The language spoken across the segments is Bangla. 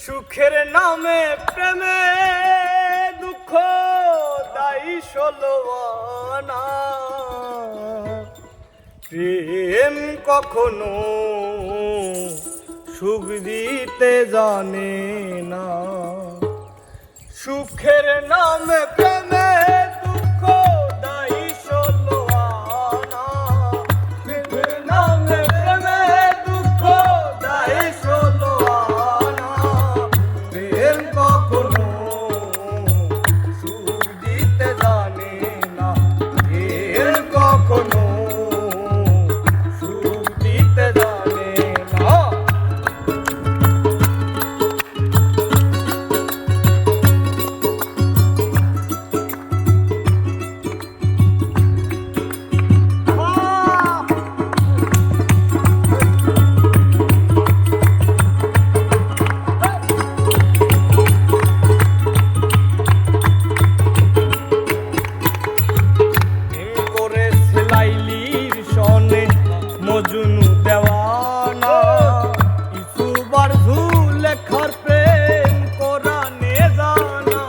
সুখের নামে প্রেমে দুঃখ দায়ী ষোলোয়ানা। প্রেম কখনো সুখ দিতে জানে না। সুখের নামে প্রেমে দুঃখ দায়ী ষোলোয়ানা। সুখের নামে প্রেমে দুঃখ দায়ী ষোলোয়ানা। প্রেম কখনো সুখ দিতে জানে না। প্রেম কখনো সুখ দিতে জানে না। মজনু দেওয়ানা ইসুবার ঝুলে খর প্রেম কোরআনে জানা।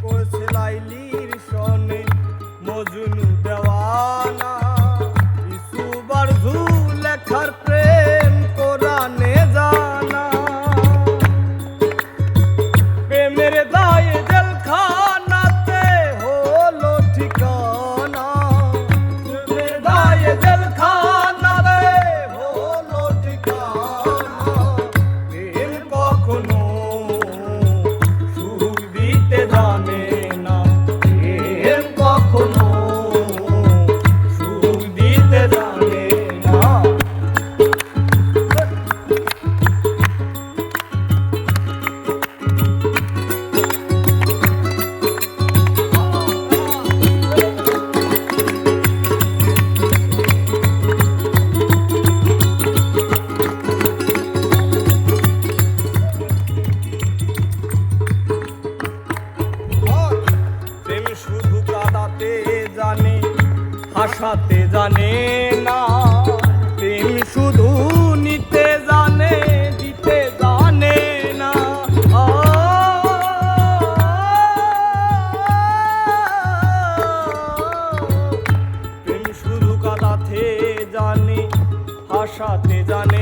করেছে লাইলির সনে মজনু দেওয়ানা ইসুবার ঝুলে খর প্রেম কোরআনে জানা। প্রেমের দায়ে জেলখানাতে হলো ঠিকানা। প্রেমের দায়ে জেলখানাতে হলো ঠিকানা। প্রেম কখনো সুখ দিতে জানে না। প্রেম কখনো সুখ দিতে জানে না। শুধু কাঁদাতে জানে হাসাতে জানে না। প্রেম শুধু নিতে জানে দিতে জানে না। প্রেম শুধু কাঁদাতে জানে হাসাতে জানে